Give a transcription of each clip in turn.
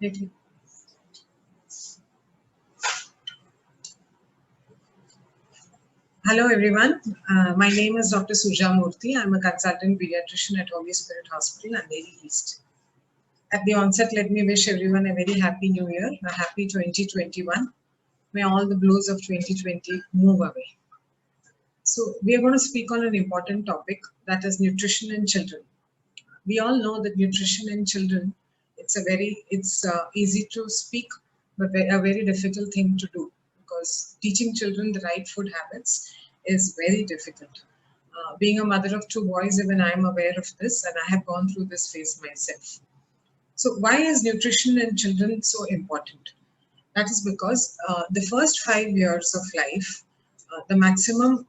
Okay. Hello everyone, my name is Dr. Suja Murthy. I'm a consultant pediatrician at Holy Spirit Hospital, Andheri East. At the onset, let me wish everyone a very happy new year, a happy 2021. May all the blows of 2020 move away. So we are going to speak on an important topic, that is nutrition in children. We all know that nutrition in children, it's easy to speak, but a very difficult thing to do, because teaching children the right food habits is very difficult. Being a mother of two boys, even I am aware of this, and I have gone through this phase myself. So why is nutrition in children so important? That is because the first 5 years of life, the maximum,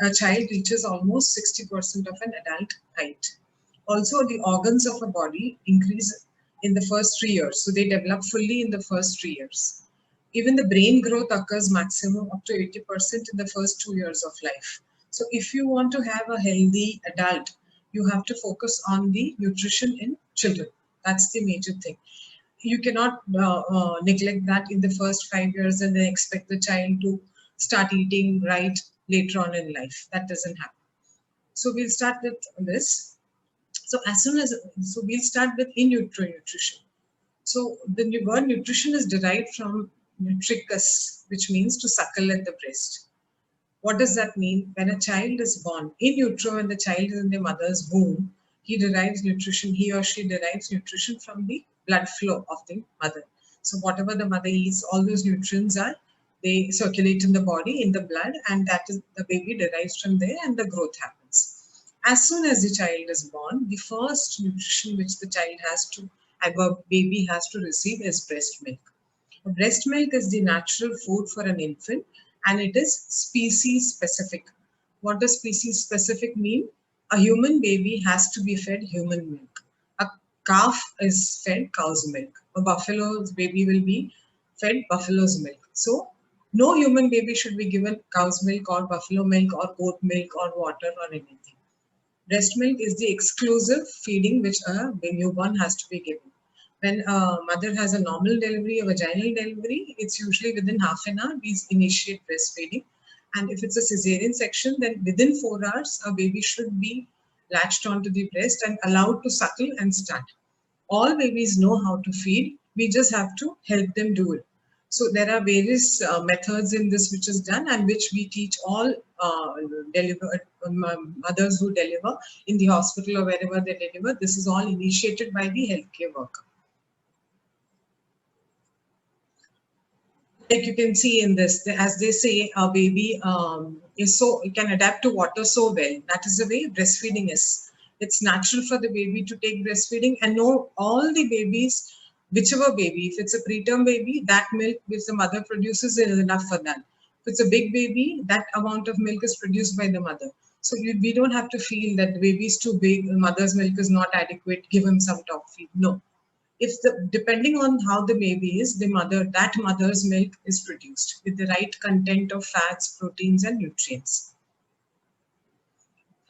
a child reaches almost 60% of an adult height. Also, the organs of a body increase in the first 3 years, so they develop fully in the first 3 years. Even the brain growth occurs maximum up to 80% in the first 2 years of life. So if you want to have a healthy adult, you have to focus on the nutrition in children. That's the major thing. You cannot neglect that in the first 5 years and then expect the child to start eating right later on in life. That doesn't happen. So we'll start with this. So we'll start with in utero nutrition. So the word nutrition is derived from nutricus, which means to suckle at the breast. What does that mean? When a child is born in utero, when the child is in the mother's womb, he or she derives nutrition from the blood flow of the mother. So whatever the mother eats, all those nutrients they circulate in the body, in the blood, and that is the baby derives from there, and the growth happens. As soon as the child is born, the first nutrition which the baby has to receive is breast milk. Breast milk is the natural food for an infant, and it is species specific. What does species specific mean? A human baby has to be fed human milk. A calf is fed cow's milk. A buffalo's baby will be fed buffalo's milk. So no human baby should be given cow's milk or buffalo milk or goat milk or water or anything. Breast milk is the exclusive feeding which a newborn has to be given. When a mother has a normal delivery, a vaginal delivery, it's usually within half an hour we initiate breastfeeding. And if it's a cesarean section, then within 4 hours, a baby should be latched onto the breast and allowed to suckle and start. All babies know how to feed. We just have to help them do it. So there are various methods in this which is done, and which we teach all mothers who deliver in the hospital or wherever they deliver. This is all initiated by the healthcare worker. Like you can see in this, as they say, a baby it can adapt to water so well. That is the way breastfeeding is. It's natural for the baby to take breastfeeding, and know all the babies, whichever baby, if it's a preterm baby, that milk which the mother produces is enough for that. If it's a big baby, that amount of milk is produced by the mother. So we don't have to feel that the baby is too big, the mother's milk is not adequate, give him some top feed. No. Depending on how the baby is, that mother's milk is produced with the right content of fats, proteins, and nutrients.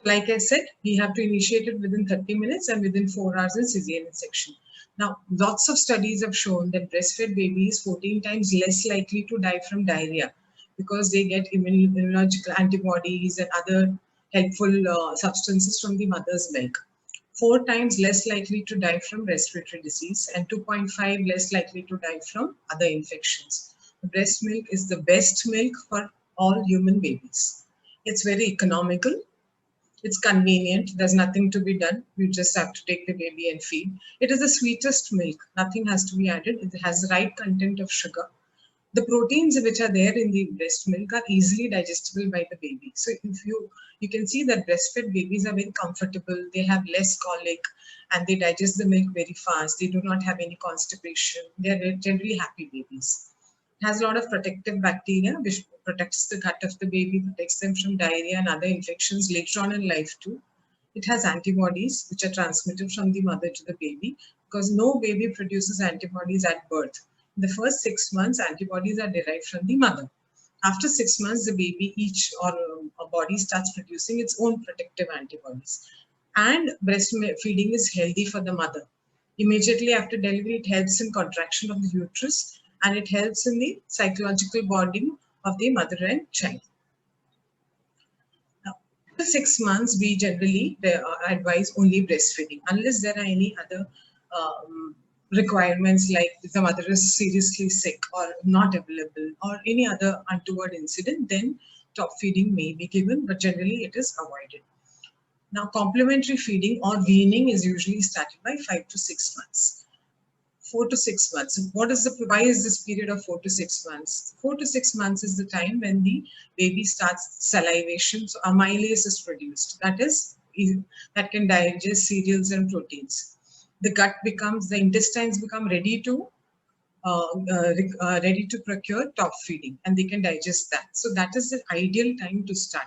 Like I said, we have to initiate it within 30 minutes and within 4 hours in cesarean section. Now, lots of studies have shown that breastfed babies 14 times less likely to die from diarrhea, because they get immunological antibodies and other helpful substances from the mother's milk. 4 times less likely to die from respiratory disease, and 2.5 less likely to die from other infections. Breast milk is the best milk for all human babies. It's very economical. It's convenient. There's nothing to be done. You just have to take the baby and feed. It is the sweetest milk. Nothing has to be added. It has the right content of sugar. The proteins which are there in the breast milk are easily digestible by the baby. So if you can see that breastfed babies are very comfortable. They have less colic and they digest the milk very fast. They do not have any constipation. They are generally happy babies. It has a lot of protective bacteria which protects the gut of the baby, protects them from diarrhea and other infections later on in life too. It has antibodies which are transmitted from the mother to the baby, because no baby produces antibodies at birth. In the first 6 months, antibodies are derived from the mother. After 6 months, the baby a body starts producing its own protective antibodies. And breastfeeding is healthy for the mother. Immediately after delivery, it helps in contraction of the uterus and it helps in the psychological bonding of the mother and child. Now, after 6 months, we generally advise only breastfeeding unless there are any other requirements, like if the mother is seriously sick or not available or any other untoward incident, then top feeding may be given, but generally it is avoided. Now, complementary feeding or weaning is usually started by 5 to 6 months. 4 to 6 months. Why is this period of 4 to 6 months? 4 to 6 months is the time when the baby starts salivation. So amylase is produced. That can digest cereals and proteins. The intestines become ready to procure top feeding, and they can digest that. So that is the ideal time to start.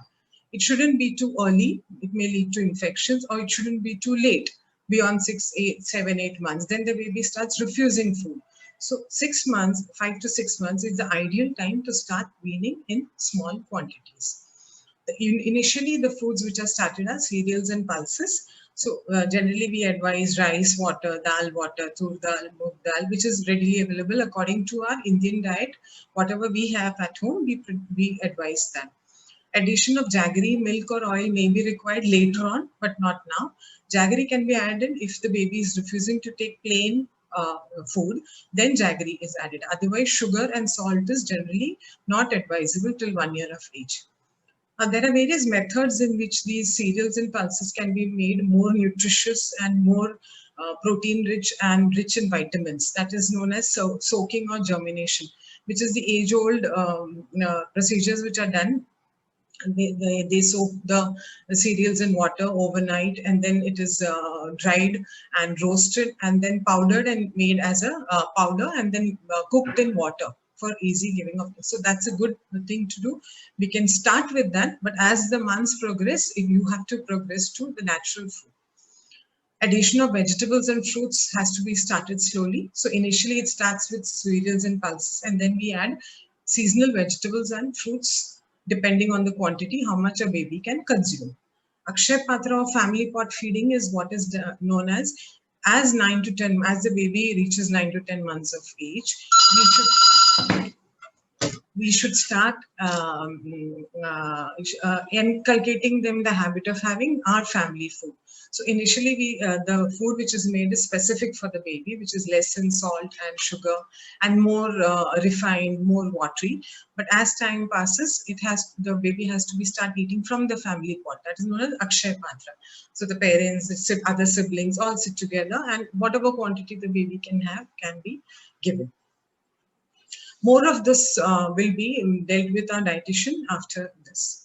It shouldn't be too early. It may lead to infections, or it shouldn't be too late, beyond 7, 8 months. Then the baby starts refusing food. So 6 months, 5 to 6 months is the ideal time to start weaning in small quantities. Initially, the foods which are started are cereals and pulses. So generally we advise rice water, dal water, tur dal, moong dal, which is readily available according to our Indian diet. Whatever we have at home, we advise that. Addition of jaggery, milk or oil may be required later on, but not now. Jaggery can be added if the baby is refusing to take plain food, then jaggery is added. Otherwise, sugar and salt is generally not advisable till 1 year of age. There are various methods in which these cereals and pulses can be made more nutritious and more protein rich and rich in vitamins. That is known as soaking or germination, which is the age-old procedures which are done. They soak the cereals in water overnight, and then it is dried and roasted and then powdered and made as a powder, and then cooked in water for easy giving of. So that's a good thing to do. We can start with that, but as the months progress, you have to progress to the natural food. Addition of vegetables and fruits has to be started slowly. So initially it starts with cereals and pulses, and then we add seasonal vegetables and fruits depending on the quantity, how much a baby can consume. Akshay Patra or family pot feeding is what is known as 9 to 10, as the baby reaches 9 to 10 months of age, we should start inculcating them the habit of having our family food. So initially, the food which is made is specific for the baby, which is less in salt and sugar and more refined, more watery. But as time passes, the baby has to be start eating from the family pot. That is known as Akshay Patra. So the parents, the other siblings all sit together, and whatever quantity the baby can have can be given. More of this will be dealt with our dietitian after this.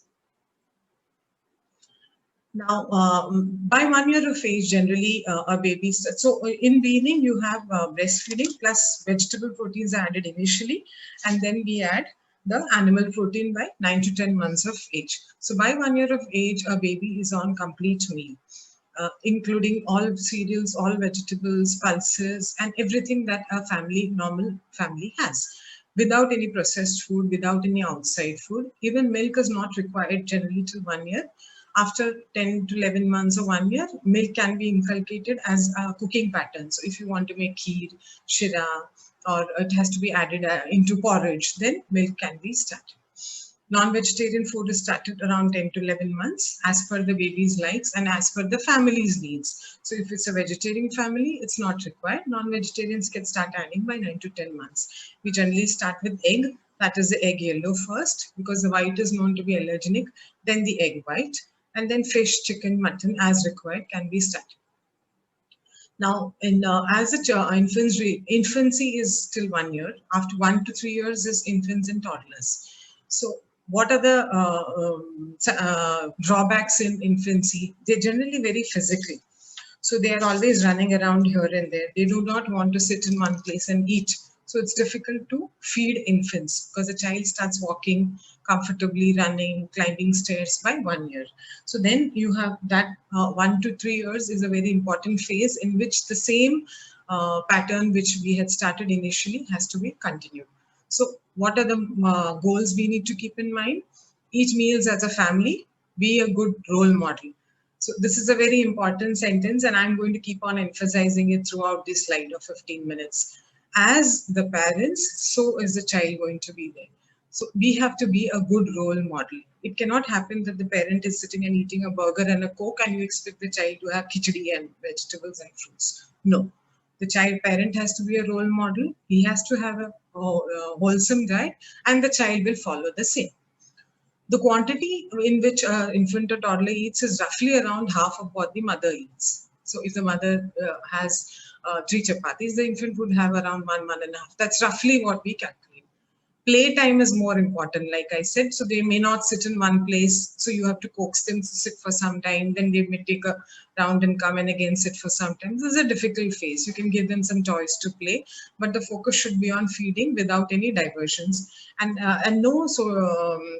Now, by 1 year of age, generally a baby starts. So in weaning, you have breastfeeding plus vegetable proteins are added initially, and then we add the animal protein by 9 to 10 months of age. So by 1 year of age, a baby is on complete meal, including all cereals, all vegetables, pulses, and everything that a normal family has, without any processed food, without any outside food. Even milk is not required generally till 1 year. After 10 to 11 months or 1 year, milk can be inculcated as a cooking pattern. So if you want to make kheer, shira, or it has to be added into porridge, then milk can be started. Non-vegetarian food is started around 10 to 11 months as per the baby's likes and as per the family's needs. So if it's a vegetarian family, it's not required. Non-vegetarians can start adding by 9 to 10 months. We generally start with egg. That is the egg yellow first, because the white is known to be allergenic, then the egg white, and then fish, chicken, mutton as required can be started. Now, as infancy is till 1 year. After 1 to 3 years is infants and toddlers. So what are the drawbacks in infancy? They're generally very physical. So they are always running around here and there. They do not want to sit in one place and eat. So it's difficult to feed infants because the child starts walking comfortably, running, climbing stairs by 1 year. So then you have that 1 to 3 years is a very important phase in which the same pattern which we had started initially has to be continued. So what are the goals we need to keep in mind? Eat meals as a family, be a good role model. So this is a very important sentence, and I'm going to keep on emphasizing it throughout this slide of 15 minutes. As the parents, so is the child going to be there. So we have to be a good role model. It cannot happen that the parent is sitting and eating a burger and a Coke and you expect the child to have khichdi and vegetables and fruits. No. The child parent has to be a role model. He has to have a wholesome diet, and the child will follow the same. The quantity in which infant or toddler eats is roughly around half of what the mother eats. So if the mother has 3 chapatis, the infant would have around one and a half. That's roughly what we calculate. Playtime is more important, like I said. So they may not sit in one place. So you have to coax them to sit for some time. Then they may take a round and come and again sit for some time. This is a difficult phase. You can give them some toys to play, but the focus should be on feeding without any diversions. And no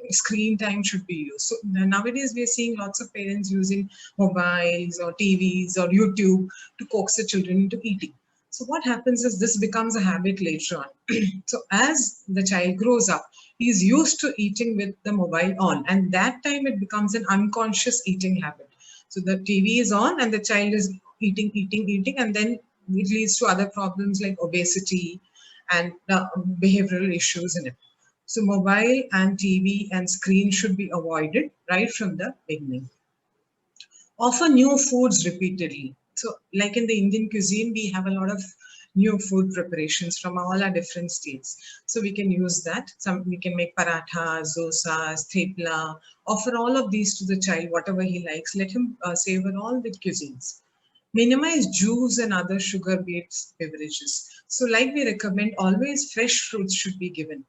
screen time should be used. So nowadays we are seeing lots of parents using mobiles or TVs or YouTube to coax the children into eating. So what happens is this becomes a habit later on. So as the child grows up, he is used to eating with the mobile on, and that time it becomes an unconscious eating habit. So the TV is on and the child is eating, and then it leads to other problems like obesity and behavioral issues in it. So mobile and TV and screen should be avoided right from the beginning. Offer new foods repeatedly. So like in the Indian cuisine, we have a lot of new food preparations from all our different states. So we can use that. We can make parathas, dosas, thepla, offer all of these to the child, whatever he likes. Let him savor all the cuisines. Minimize juice and other sugar-based beverages. So like we recommend, always fresh fruits should be given.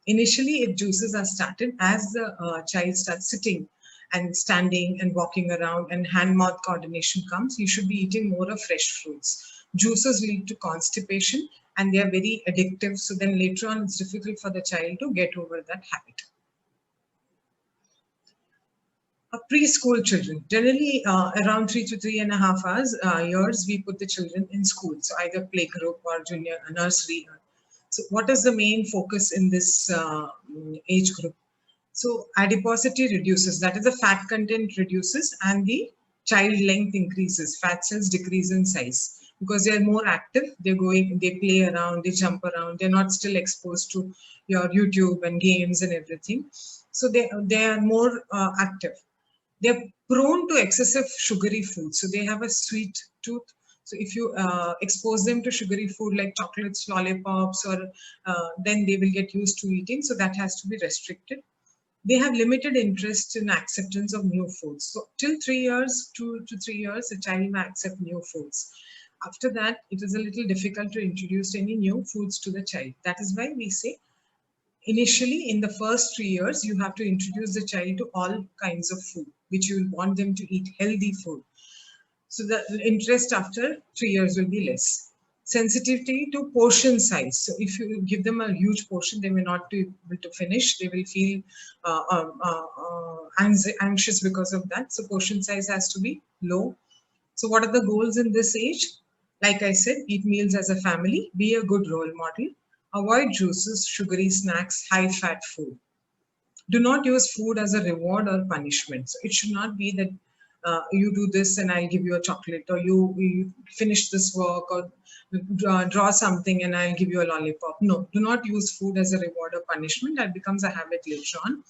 Initially, if juices are started, as the child starts sitting and standing and walking around and hand-mouth coordination comes, you should be eating more of fresh fruits. Juices lead to constipation and they are very addictive. So then later on, it's difficult for the child to get over that habit. Preschool children, generally around 3 to 3.5 years, we put the children in school. So either playgroup or junior nursery. So what is the main focus in this age group? So adiposity reduces, that is the fat content reduces and the child length increases. Fat cells decrease in size because they are more active. They're going, they play around, they jump around. They're not still exposed to your YouTube and games and everything. So they are more active. They're prone to excessive sugary food. So they have a sweet tooth. So if you expose them to sugary food like chocolates, lollipops, or then they will get used to eating. So that has to be restricted. They have limited interest in acceptance of new foods. So till 3 years, 2 to 3 years, a child may accept new foods. After that, it is a little difficult to introduce any new foods to the child. That is why we say initially in the first 3 years, you have to introduce the child to all kinds of food, which you want them to eat healthy food. So the interest after 3 years will be less. Sensitivity to portion size. So if you give them a huge portion, they may not be able to finish. They will feel anxious because of that. So portion size has to be low. So what are the goals in this age? Like I said, eat meals as a family, be a good role model, avoid juices, sugary snacks, high fat food. Do not use food as a reward or punishment. So it should not be that you do this and I'll give you a chocolate, or you finish this work, or draw something and I'll give you a lollipop. No, do not use food as a reward or punishment. That becomes a habit later on.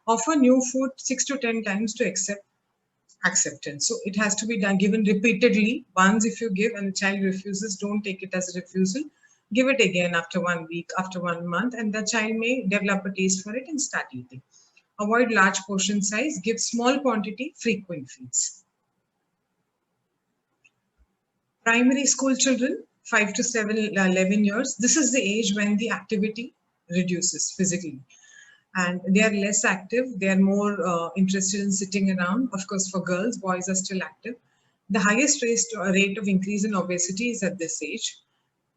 Offer new food 6 to 10 times to accept acceptance. So it has to be done, given repeatedly. Once if you give and the child refuses, don't take it as a refusal. Give it again after 1 week, after 1 month, and the child may develop a taste for it and start eating. Avoid large portion size, give small quantity, frequent feeds. Primary school children, 5 to 11 years, this is the age when the activity reduces physically. And they are less active. They are more interested in sitting around. Of course, for girls, boys are still active. The highest rate of increase in obesity is at this age.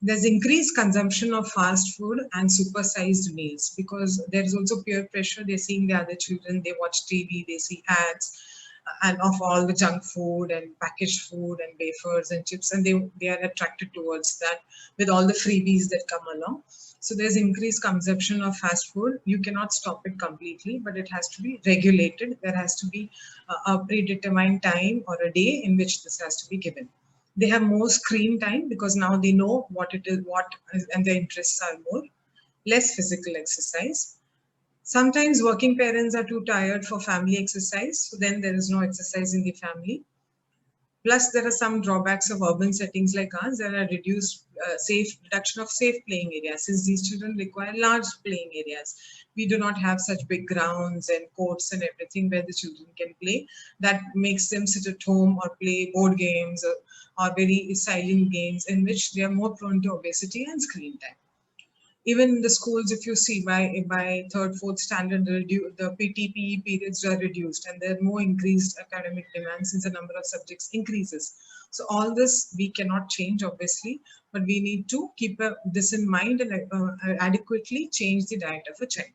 There's increased consumption of fast food and supersized meals because there's also peer pressure. They're seeing the other children, they watch TV, they see ads and of all the junk food and packaged food and wafers and chips, and they are attracted towards that with all the freebies that come along. So there's increased consumption of fast food. You cannot stop it completely, but it has to be regulated. There has to be a predetermined time or a day in which this has to be given. They have more screen time because now they know what it is, and their interests are more. Less physical exercise. Sometimes working parents are too tired for family exercise, so then there is no exercise in the family. Plus, there are some drawbacks of urban settings like ours. There are reduction of safe playing areas, since these children require large playing areas. We do not have such big grounds and courts and everything where the children can play. That makes them sit at home or play board games or very silent games in which they are more prone to obesity and screen time. Even in the schools, if you see by third, fourth standard, the PT/PE periods are reduced, and there are more increased academic demands since the number of subjects increases. So all this we cannot change, obviously, but we need to keep this in mind and adequately change the diet of a child.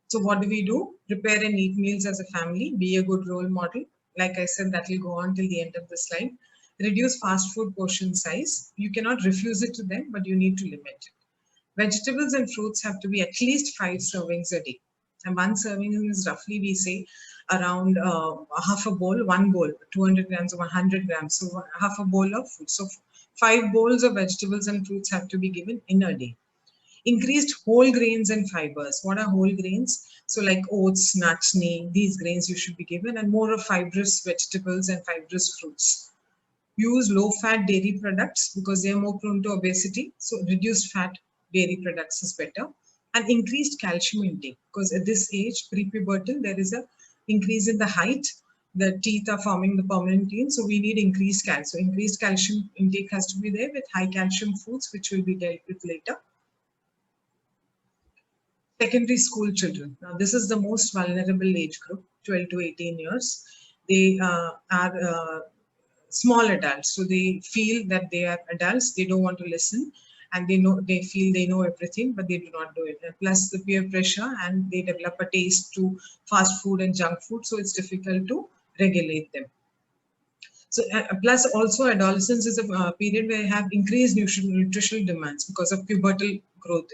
So what do we do? Prepare and eat meals as a family. Be a good role model. Like I said, that will go on till the end of the slide. Reduce fast food portion size. You cannot refuse it to them, but you need to limit it. Vegetables and fruits have to be at least 5 servings a day. And one serving is roughly, we say, around half a bowl, one bowl, 200 grams or 100 grams. So half a bowl of food. So 5 bowls of vegetables and fruits have to be given in a day. Increased whole grains and fibers. What are whole grains? So like oats, nuts, these grains you should be given, and more of fibrous vegetables and fibrous fruits. Use low-fat dairy products because they are more prone to obesity. So reduced fat dairy products is better. And increased calcium intake, because at this age, pre-pubertal, there is a increase in the height. The teeth are forming the permanent teeth, so we need increased calcium. So increased calcium intake has to be there with high calcium foods, which will be dealt with later. Secondary school children. Now, this is the most vulnerable age group, 12 to 18 years. They are small adults, so they feel that they are adults. They don't want to listen, and they feel they know everything, but they do not do it. And plus the peer pressure, and they develop a taste to fast food and junk food, so it's difficult to regulate them. So plus also adolescence is a period where you have increased nutritional demands because of pubertal growth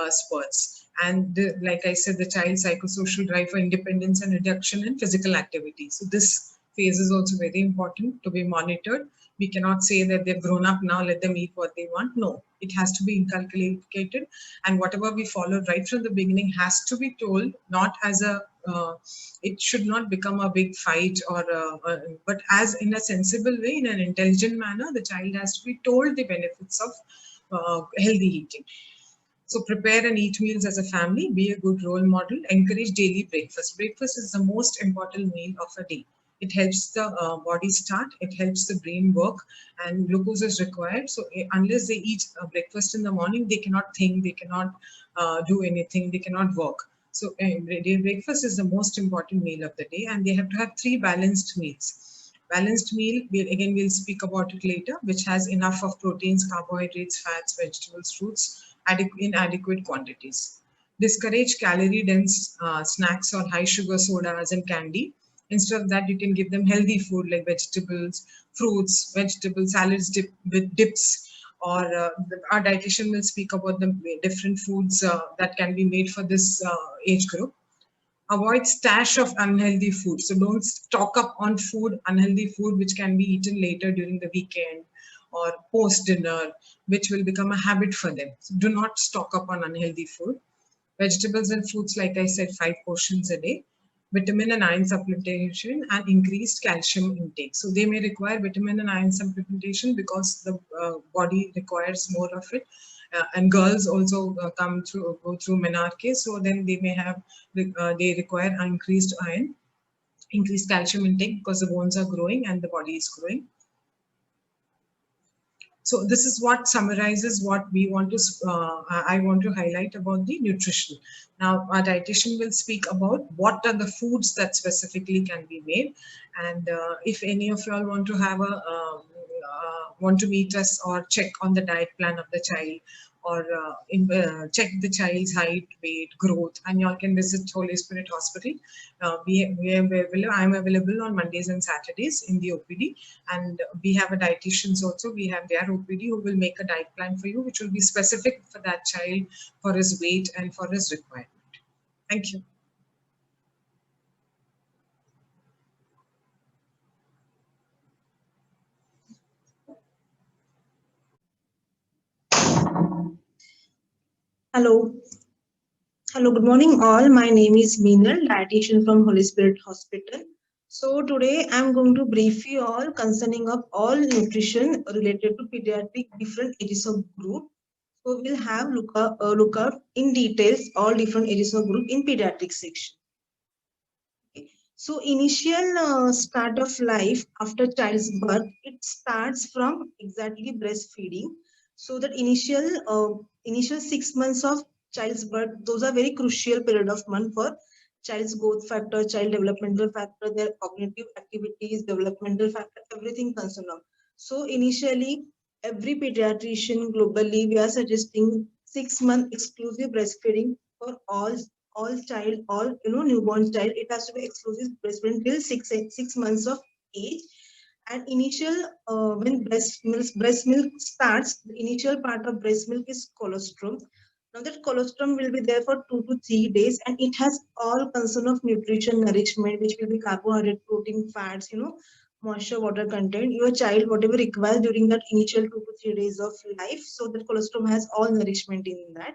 spurts. And like I said, the child's psychosocial drive for independence and reduction in physical activity. So this phase is also very important to be monitored. We cannot say that they've grown up now, let them eat what they want. No, it has to be inculcated. And whatever we follow right from the beginning has to be told, not as a it should not become a big fight but as in a sensible way, in an intelligent manner. The child has to be told the benefits of healthy eating. So prepare and eat meals as a family, be a good role model, encourage daily breakfast. Breakfast is the most important meal of a day. It helps the body start, it helps the brain work, and glucose is required. So unless they eat breakfast in the morning, they cannot think, they cannot do anything, they cannot work. So breakfast is the most important meal of the day, and they have to have 3 balanced meals. Balanced meal, we'll speak about it later, which has enough of proteins, carbohydrates, fats, vegetables, fruits in adequate quantities. Discourage calorie-dense snacks or high sugar sodas and candy. Instead of that, you can give them healthy food like vegetables, fruits, vegetable salads with dips, or our dietitian will speak about the different foods that can be made for this age group. Avoid stash of unhealthy food. So don't stock up on food, unhealthy food, which can be eaten later during the weekend or post dinner, which will become a habit for them. So do not stock up on unhealthy food. Vegetables and fruits, like I said, 5 portions a day. Vitamin and iron supplementation and increased calcium intake. So they may require vitamin and iron supplementation because the body requires more of it. And girls also go through menarche, so then they may have they require increased iron, increased calcium intake because the bones are growing and the body is growing. So this is what summarizes what we want to, I want to highlight about the nutrition. Now, our dietitian will speak about what are the foods that specifically can be made. And if any of you all want to have want to meet us or check on the diet plan of the child, or check the child's height, weight, growth, and you all can visit Holy Spirit Hospital. I'm available on Mondays and Saturdays in the OPD, and we have a dietitians also. We have their OPD who will make a diet plan for you, which will be specific for that child, for his weight and for his requirement. Thank you. Hello. Hello, good morning all. My name is Meenal, dietitian from Holy Spirit Hospital. So today I'm going to brief you all concerning of all nutrition related to pediatric different ages of group. So we'll have look up in details all different ages of group in pediatric section. Okay. So initial start of life after child's birth, it starts from exactly breastfeeding. So that initial 6 months of child's birth, those are very crucial period of month for child's growth factor, child developmental factor, their cognitive activities, developmental factor, everything concerned of. So initially, every pediatrician globally, we are suggesting 6 month exclusive breastfeeding for all child, all newborn child. It has to be exclusive breastfeeding till 6 months of age. And initial when breast milk starts, the initial part of breast milk is colostrum. Now that colostrum will be there for 2 to 3 days, and it has all concern of nutrition, nourishment, which will be carbohydrate, protein, fats, moisture, water content. Your child, whatever requires during that initial 2 to 3 days of life, so that colostrum has all nourishment in that.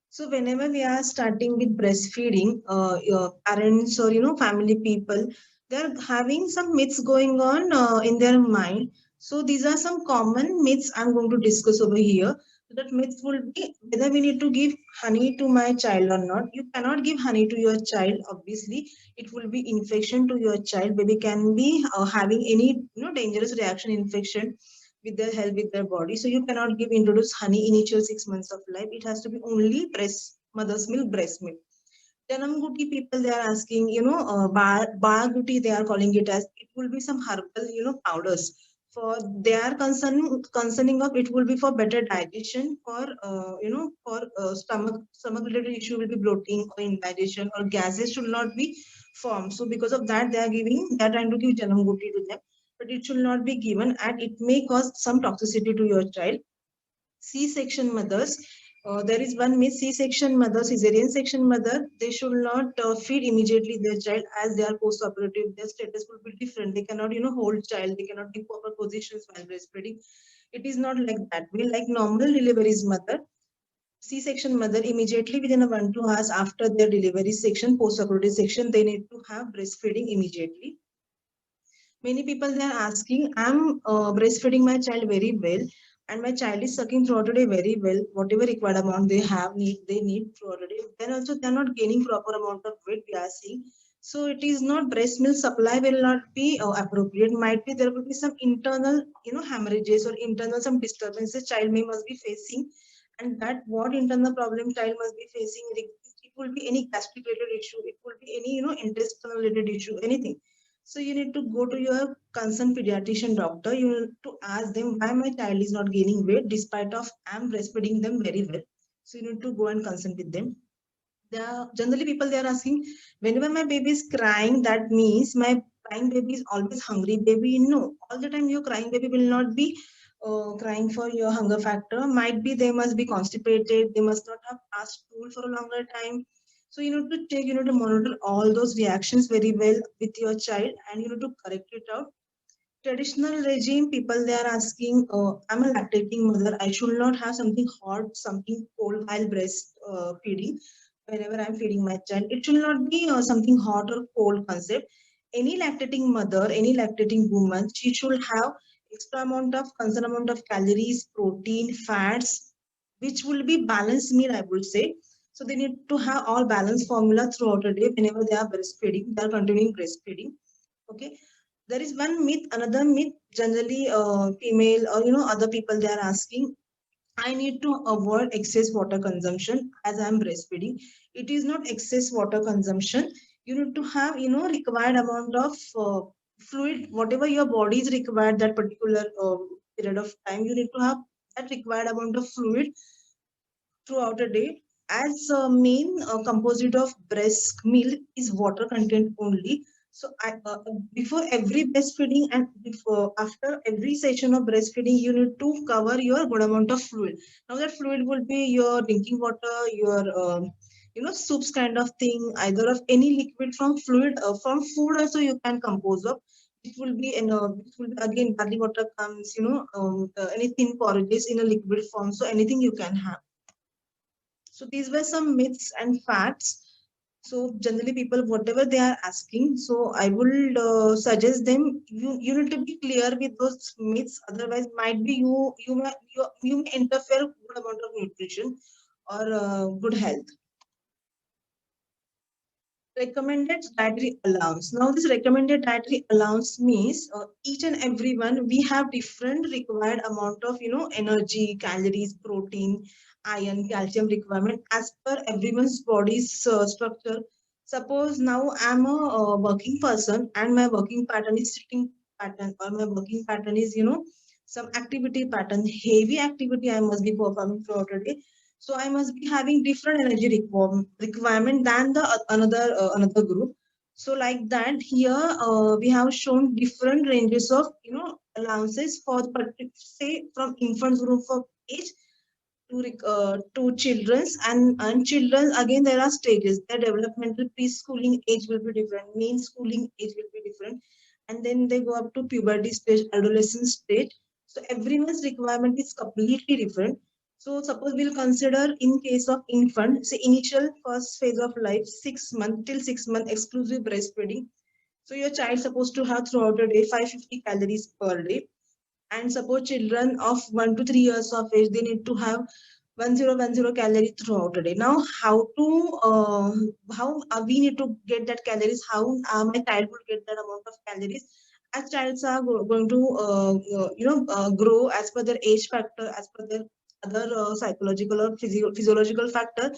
So whenever we are starting with breastfeeding, your parents or family people, they're having some myths going on in their mind. So these are some common myths I'm going to discuss over here. So that myths will be whether we need to give honey to my child or not. You cannot give honey to your child. Obviously, it will be infection to your child. Baby can be having any dangerous reaction infection with their health, with their body. So you cannot introduce honey initial 6 months of life. It has to be only mother's milk, breast milk. Janam Guti people, they are asking, Bar Guti, they are calling it as, it will be some herbal, powders. For they are concerning of, it will be for better digestion, for stomach related issue will be bloating or indigestion or gases should not be formed. So because of that, they are trying to give Janam Guti to them, but it should not be given, and it may cause some toxicity to your child. C-section mothers, there is one myth: C-section mother, cesarean section mother, they should not feed immediately their child as they are post-operative. Their status will be different. They cannot, hold child. They cannot give proper positions while breastfeeding. It is not like that. We like normal deliveries mother. C-section mother, immediately within a 1-2 hours after their delivery section, post-operative section, they need to have breastfeeding immediately. Many people, they are asking, I'm breastfeeding my child very well, and my child is sucking throughout the day very well. Whatever required amount they need throughout the day. Then also they are not gaining proper amount of weight, we are seeing. So it is not, breast milk supply will not be appropriate. Might be there will be some internal, hemorrhages or internal some disturbances child must be facing, and that what internal problem child must be facing. It will be any gastric related issue. It will be any intestinal related issue. Anything. So you need to go to your concerned pediatrician doctor. You need to ask them why my child is not gaining weight despite of I'm breastfeeding them very well. So you need to go and consult with them. Generally people, they are asking, whenever my baby is crying, that means my crying baby is always hungry baby. No, all the time your crying baby will not be crying for your hunger factor. Might be they must be constipated. They must not have passed stool for a longer time. So you need to check, you need to monitor all those reactions very well with your child, and you need to correct it out. Traditional regime people, they are asking, I'm a lactating mother. I should not have something hot, something cold while breast feeding. Whenever I'm feeding my child, it should not be something hot or cold concept. Any lactating mother, any lactating woman, she should have extra amount of concern amount of calories, protein, fats, which will be balanced meal, I would say. So they need to have all balanced formula throughout the day whenever they are breastfeeding, they are continuing breastfeeding. Okay. There is one myth, another myth, generally female or other people, they are asking, I need to avoid excess water consumption as I am breastfeeding. It is not excess water consumption. You need to have, required amount of fluid, whatever your body is required that particular period of time. You need to have that required amount of fluid throughout a day. As main composite of breast milk is water content only. So before every breastfeeding and before after every session of breastfeeding, you need to cover your good amount of fluid. Now that fluid will be your drinking water, your soups kind of thing, either of any liquid from fluid from food also you can compose of. It will be it will be again barley water comes, any thin porridges in a liquid form. So anything you can have. So these were some myths and facts. So generally people, whatever they are asking, so I will suggest them, you need to be clear with those myths. Otherwise might be you may interfere with good amount of nutrition or good health. Recommended dietary allowance. Now this recommended dietary allowance means each and every one we have different required amount of energy, calories, protein, iron, calcium requirement as per everyone's body's structure. Suppose now I'm a working person and my working pattern is sitting pattern, or my working pattern is some activity pattern, heavy activity I must be performing throughout a day. So I must be having different energy requirement than the another group. So like that here we have shown different ranges of allowances for say from infants group of age to children's, and children again there are stages. Their developmental preschooling age will be different, main schooling age will be different, and then they go up to puberty stage, adolescent stage. So everyone's requirement is completely different. So suppose we'll consider in case of infant, say initial first phase of life, 6 months till 6 months exclusive breastfeeding. So your child supposed to have throughout the day 550 calories per day. And suppose children of 1 to 3 years of age, they need to have 1010 calories throughout the day. Now how we need to get that calories, how my child will get that amount of calories, as childs are going to grow as per their age factor, as per their other psychological or physiological factor.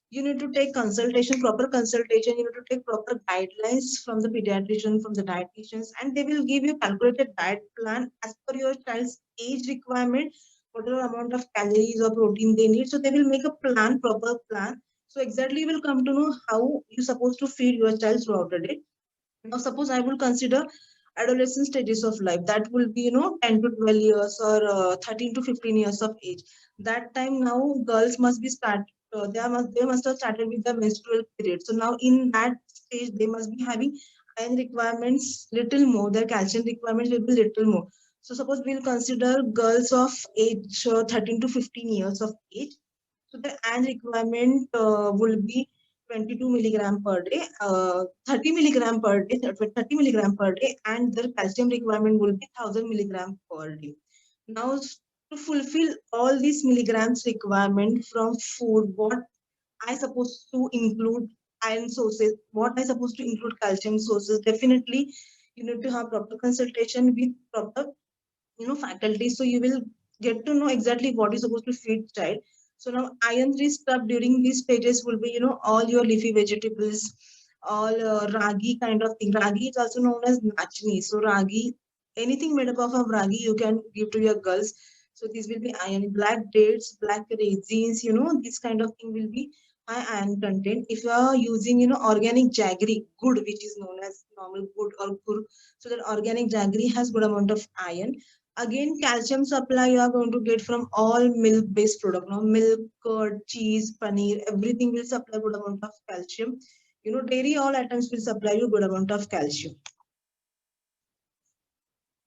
You need to take consultation, proper consultation. You need to take proper guidelines from the pediatrician, from the dietitians, and they will give you calculated diet plan as per your child's age requirement, whatever amount of calories or protein they need. So they will make a plan, proper plan. So exactly you will come to know how you're supposed to feed your child throughout the day. Now, suppose I will consider adolescent stages of life. That will be, 10 to 12 years or 13 to 15 years of age. That time now girls must be they must have started with the menstrual period. So now in that stage, they must be having iron requirements little more. Their calcium requirements will be little more. So suppose we'll consider girls of age 13 to 15 years of age. So the iron requirement will be 22 milligram per day, 30 milligram per day, 30 milligram per day, and the calcium requirement will be 1000 milligram per day. Now, to fulfill all these milligrams requirement from food, what I supposed to include iron sources, what I supposed to include calcium sources, definitely you need to have proper consultation with proper faculty, so you will get to know exactly what is supposed to feed child. So now iron rich stuff during these stages will be all your leafy vegetables, all ragi kind of thing. Ragi is also known as nachni. So ragi, anything made up of ragi you can give to your girls. So these will be iron. Black dates, black raisins, this kind of thing will be high iron content. If you are using organic jaggery good, which is known as normal good or gur, so that organic jaggery has good amount of iron. Again, calcium supply you are going to get from all milk-based product. Now, milk, curd, cheese, paneer, everything will supply good amount of calcium. Dairy, all items will supply you good amount of calcium.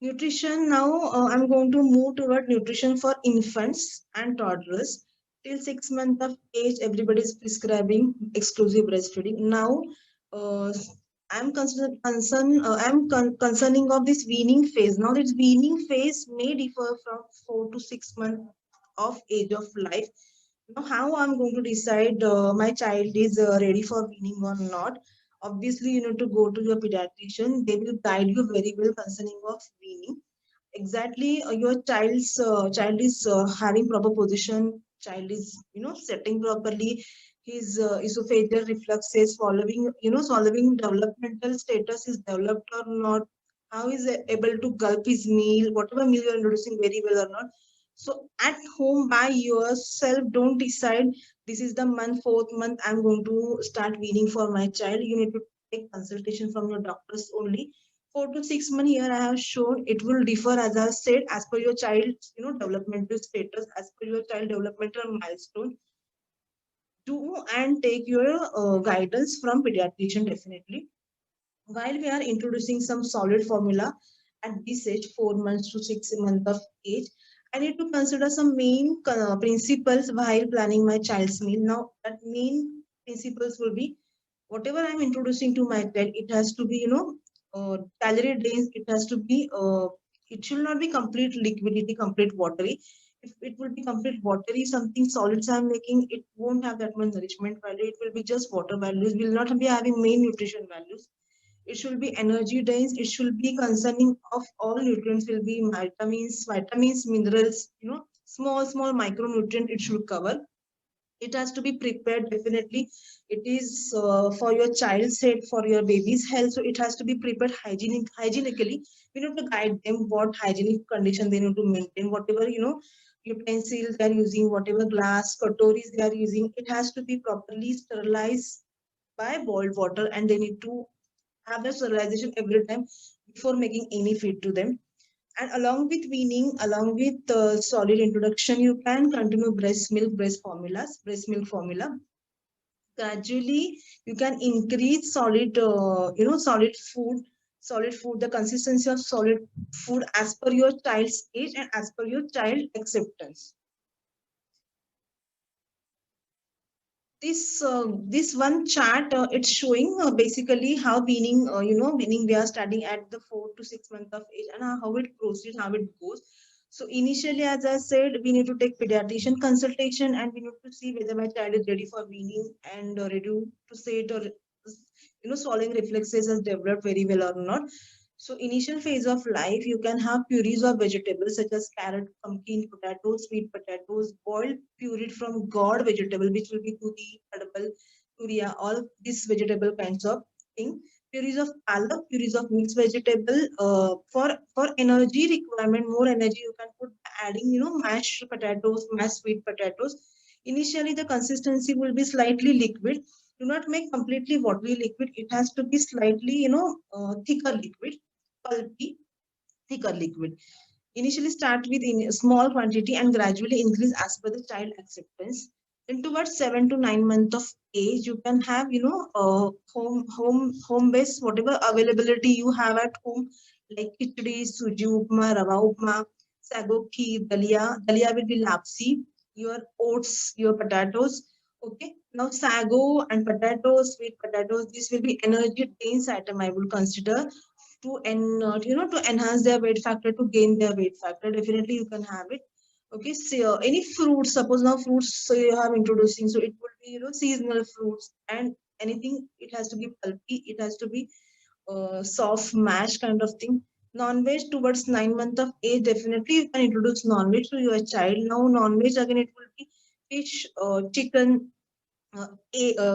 Nutrition. Now, I'm going to move toward nutrition for infants and toddlers. Till 6 months of age, everybody is prescribing exclusive breastfeeding. Now, uh, concerning of this weaning phase. Now, this weaning phase may differ from 4 to 6 months of age of life. Now, how I'm going to decide my child is ready for weaning or not? Obviously, you need to go to your pediatrician. They will guide you very well concerning of weaning. Exactly, your child is having proper position. Child is setting properly. His esophageal reflexes following swallowing developmental status is developed or not. How is he able to gulp his meal, whatever meal you're introducing very well or not. So at home by yourself, don't decide this is the month, 4th month, I'm going to start weaning for my child. You need to take consultation from your doctors only. 4 to 6 months here I have shown it will differ, as I said, as per your child's developmental status, as per your child developmental milestone. Do and take your guidance from pediatrician definitely. While we are introducing some solid formula at this age, 4 months to 6 months of age, I need to consider some main principles while planning my child's meal. Now, that main principles will be whatever I'm introducing to my child, it has to be, calorie dense, it has to be, it should not be complete liquidity, complete watery. If it will be complete watery, something solids I'm making, it won't have that much nourishment value. It will be just water values, will not be having main nutrition values. It should be energy dense. It should be concerning of all nutrients, will be vitamins, minerals, small micronutrient it should cover. It has to be prepared definitely. It is for your child's head, for your baby's health. So it has to be prepared hygienically. We need to guide them what hygienic condition they need to maintain, whatever, utensils they are using, whatever glass, katoris they are using. It has to be properly sterilized by boiled water, and they need to have the sterilization every time before making any feed to them. And along with weaning, along with solid introduction, you can continue breast milk formula. Gradually, you can increase solid food, the consistency of solid food as per your child's age and as per your child acceptance. This one chart, it's showing basically how weaning we are studying at the 4 to 6 months of age, and how it proceeds, how it goes. So initially, as I said, we need to take pediatrician consultation, and we need to see whether my child is ready for weaning and ready to say it, or swallowing reflexes has developed very well or not. So initial phase of life, you can have purees of vegetables such as carrot, pumpkin, potatoes, sweet potatoes, boiled pureed from gourd vegetable, which will be turi, kadapal, turia, all these vegetable kinds of thing. Purees of palak, purees of mixed vegetable. For energy requirement, more energy you can put adding, mashed potatoes, mashed sweet potatoes. Initially, the consistency will be slightly liquid. Do not make completely watery liquid. It has to be slightly, thicker liquid, pulpy, thicker liquid. Initially start with in a small quantity and gradually increase as per the child acceptance. Then towards 7 to 9 months of age, you can have, home based whatever availability you have at home, like khichdi, suji upma, rava upma, sago kheer, dalia. Dalia will be lapsi, your oats, your potatoes. Okay. Now sago and potatoes, sweet potatoes, this will be energy dense item I would consider to enhance their weight factor, to gain their weight factor. Definitely you can have it. Okay, so any fruits, suppose now fruits, so you have introducing, so it would be seasonal fruits, and anything, it has to be pulpy, it has to be soft mash kind of thing. Non-veg towards 9 months of age, definitely you can introduce non-veg to your child. Now non-veg again, it will be fish, chicken,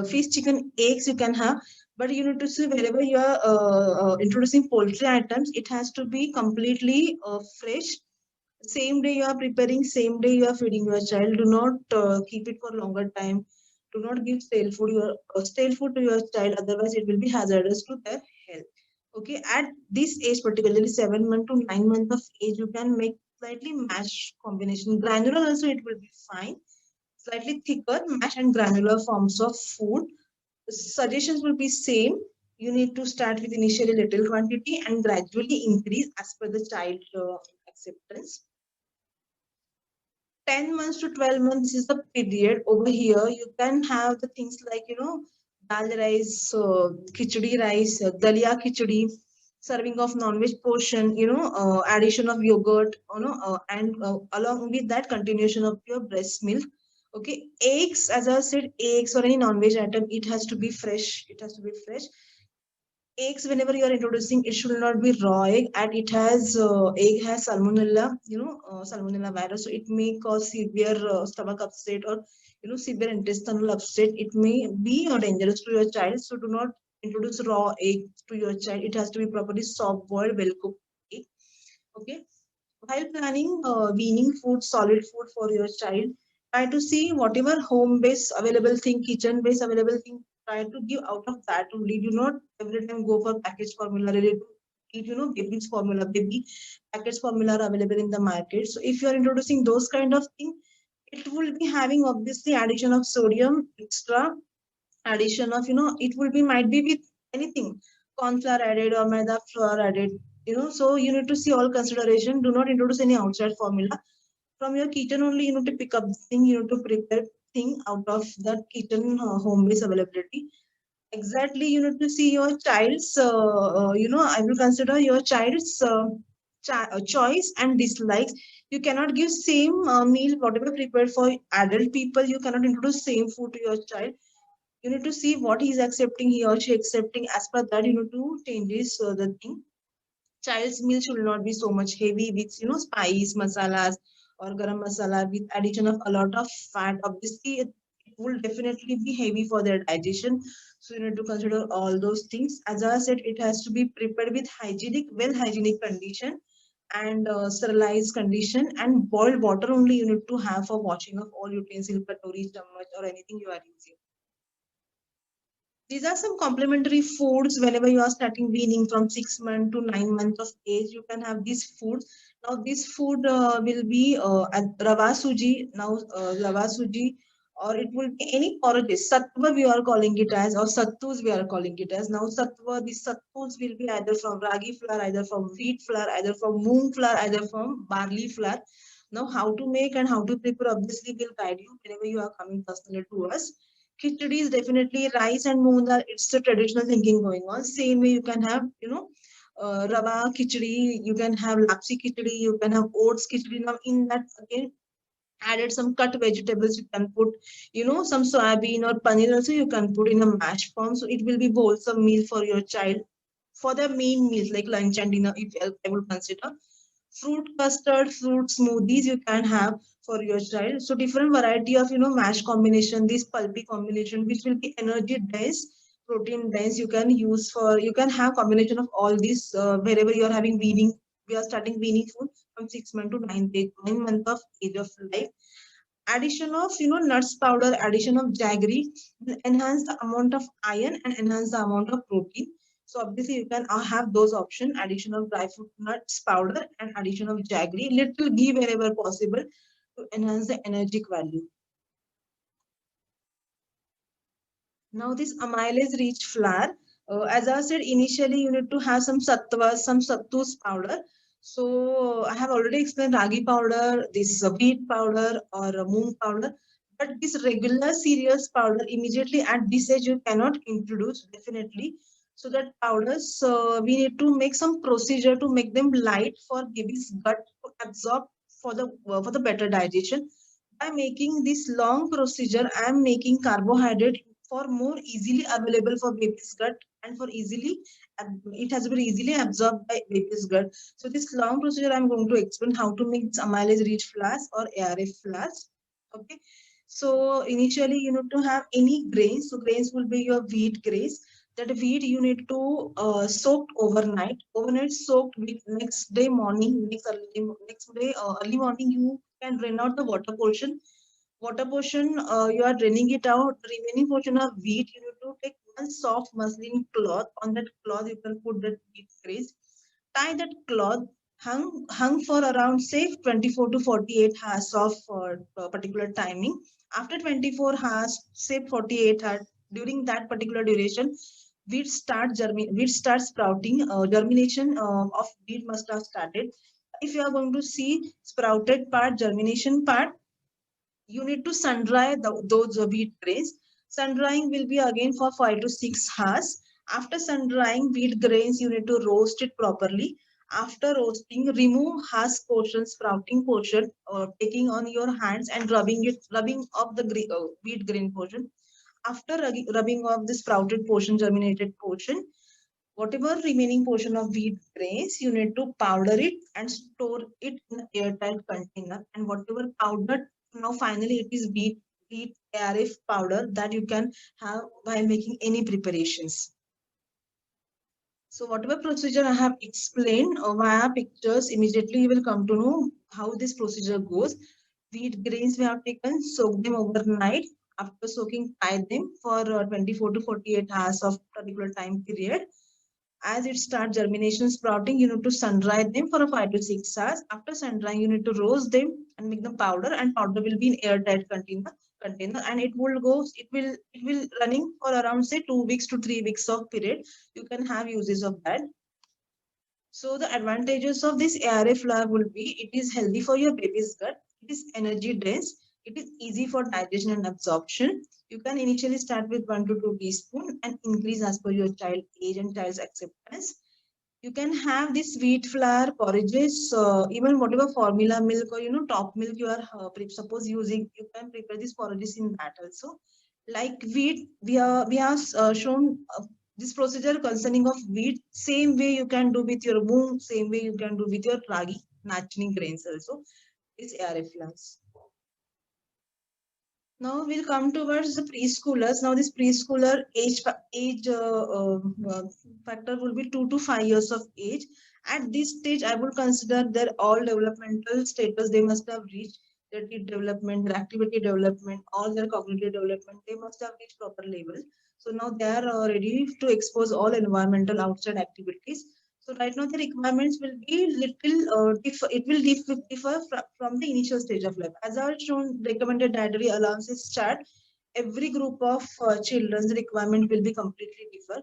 fish, chicken, eggs you can have, but you need to see wherever you are introducing poultry items, it has to be completely fresh. Same day you are preparing, same day you are feeding your child. Do not keep it for longer time. Do not give stale food to your child, otherwise it will be hazardous to their health. Okay, at this age, particularly 7 months to 9 months of age, you can make slightly mash combination. Granular also it will be fine. Slightly thicker mash and granular forms of food. Suggestions will be same. You need to start with initially little quantity and gradually increase as per the child acceptance. 10 months to 12 months is the period. Over here, you can have the things like, dal rice, khichdi rice, dalia khichdi, serving of non-veg portion, addition of yogurt, and along with that, continuation of your breast milk. Okay, eggs, as I said, eggs or any non-veg item, it has to be fresh. It has to be fresh. Eggs, whenever you are introducing, it should not be raw egg, and egg has salmonella, salmonella virus, so it may cause severe stomach upset, or severe intestinal upset. It may be dangerous to your child, so do not introduce raw egg to your child. It has to be properly soft boiled, well cooked egg. Okay. While planning weaning food, solid food for your child, try to see whatever home-based available thing, kitchen-based available thing, try to give out of that only. Do not every time go for packaged formula related to eat, baby's formula, baby packaged formula are available in the market. So if you are introducing those kind of thing, it will be having obviously addition of sodium, extra addition of, it will be might be with anything, corn flour added or maida flour added, so you need to see all consideration. Do not introduce any outside formula. From your kitchen only, you need to pick up the thing, you need to prepare thing out of that kitchen home base availability. Exactly, you need to see your child's, I will consider your child's choice and dislikes. You cannot give same meal, whatever prepared for adult people, you cannot introduce same food to your child. You need to see what he is accepting, he or she accepting. As per that, you need to changes the thing. Child's meal should not be so much heavy with spice masalas or garam masala with addition of a lot of fat. Obviously it will definitely be heavy for their digestion, so you need to consider all those things. As I said, it has to be prepared with hygienic condition and sterilized condition, and boiled water only you need to have for washing of all utensils, katori, chammach or anything you are using. These are some complementary foods whenever you are starting weaning from 6 months to 9 months of age. You can have these foods. Now, this food will be rava suji. Now, rava suji, or it will be any porridges. Sattva we are calling it as, or sattus we are calling it as. Now, sattva, these sattus will be either from ragi flour, either from wheat flour, either from moong flour, either from barley flour. Now, how to make and how to prepare obviously will guide you whenever you are coming personally to us. Khichdi is definitely rice and moong dal. It's the traditional thinking going on. Same way you can have, rava khichdi, you can have lapsi khichdi, you can have oats khichdi. Now in that again, added some cut vegetables you can put, some soybean or paneer also you can put in a mash form. So it will be wholesome meal for your child for the main meals like lunch and dinner, if I will consider. Fruit custard, fruit smoothies you can have for your child. So different variety of mash combination, this pulpy combination, which will be energy dense, protein dense. You can use for, you can have combination of all these wherever you are having weaning. We are starting weaning food from 6 months to 9 months of age of life. Addition of nuts powder, addition of jaggery will enhance the amount of iron and enhance the amount of protein. So obviously you can have those options, addition of dry fruit nuts powder and addition of jaggery, little ghee wherever possible to enhance the energetic value. Now this amylase rich flour, as I said initially, you need to have some sattva, some sattus powder. So I have already explained ragi powder, this wheat powder or moong powder. But this regular cereals powder immediately at this age you cannot introduce definitely. So that powders, we need to make some procedure to make them light for baby's gut to absorb for the better digestion. By making this long procedure, I am making carbohydrate for more easily available for baby's gut and for easily, it has been easily absorbed by baby's gut. So this long procedure I'm going to explain how to make this amylase rich flours or ARF flours. Okay. So initially you need to have any grains. So grains will be your wheat grains. That wheat you need to soak overnight. Overnight soaked with next day morning, next day early morning you can drain out the water portion. Water portion, you are draining it out. The remaining portion of wheat, you need to take one soft muslin cloth. On that cloth, you can put that wheat grains. Tie that cloth, hung for around say 24 to 48 hours of particular timing. After 24 hours, say 48 hours, during that particular duration, wheat starts sprouting. Germination of wheat must have started. If you are going to see sprouted part, germination part, you need to sun dry those wheat grains. Sun drying will be again for 5 to 6 hours. After sun drying wheat grains, you need to roast it properly. After roasting, remove husk portion, sprouting portion, taking on your hands and rubbing off the wheat grain portion. After rubbing off the sprouted portion, germinated portion, whatever remaining portion of wheat grains, you need to powder it and store it in an airtight container. And whatever powdered, now finally it is wheat ARF powder that you can have by making any preparations. So whatever procedure I have explained via pictures, immediately you will come to know how this procedure goes. Wheat grains we have taken, soak them overnight. After soaking, tie them for 24 to 48 hours of particular time period. As it starts germination sprouting, you need to sun dry them for 5 to 6 hours. After sun drying, you need to roast them and make them powder, and powder will be in airtight container, and it will running for around say 2 weeks to 3 weeks of period. You can have uses of that. So the advantages of this ARA flour will be it is healthy for your baby's gut, it is energy dense, it is easy for digestion and absorption. You can initially start with 1 to 2 teaspoons and increase as per your child age and child's acceptance. You can have this wheat flour porridges, even whatever formula milk or top milk you are suppose using, you can prepare these porridges in that also. Like wheat, we have shown this procedure concerning of wheat. Same way you can do with your moong, same way you can do with your ragi, nachni grains also. It's ARF flours. Now we'll come towards the preschoolers. Now this preschooler age factor will be 2 to 5 years of age. At this stage, I would consider their all developmental status they must have reached. Their teeth development, their activity development, all their cognitive development, they must have reached proper level. So now they are ready to expose all environmental outside activities. So right now the requirements will be little differ from the initial stage of life. As I have shown, recommended dietary allowances chart, every group of children's requirement will be completely differ.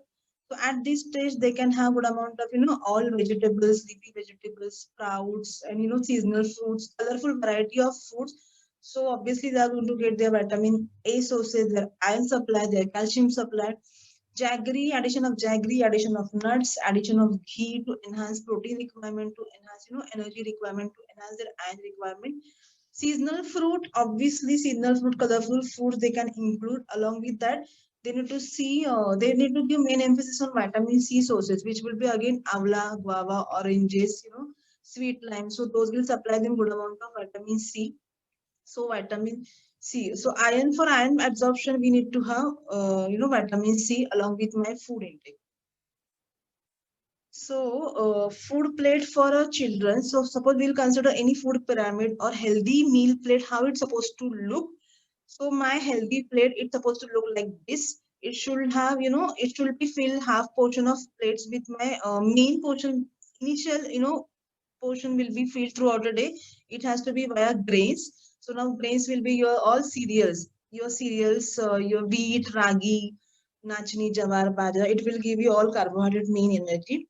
So at this stage, they can have good amount of all vegetables, leafy vegetables, sprouts, and seasonal fruits, colorful variety of foods. So obviously they are going to get their vitamin A sources, their iron supply, their calcium supply. Jaggery, addition of jaggery, addition of nuts, addition of ghee to enhance protein requirement, to enhance energy requirement, to enhance their iron requirement. Seasonal fruit, obviously seasonal fruit, colorful foods they can include. Along with that, they need to give main emphasis on vitamin C sources, which will be again avla, guava, oranges, sweet lime. So those will supply them good amount of vitamin C. So vitamin C. So iron, for iron absorption, we need to have vitamin C along with my food intake. So food plate for our children. So suppose we'll consider any food pyramid or healthy meal plate, how it's supposed to look. So my healthy plate, it's supposed to look like this. It should have, it should be filled half portion of plates with my main portion. Initial, portion will be filled throughout the day. It has to be via grains. So now grains will be your all cereals. Your cereals, your wheat, ragi, nachni, jawar, bajra. It will give you all carbohydrate main energy.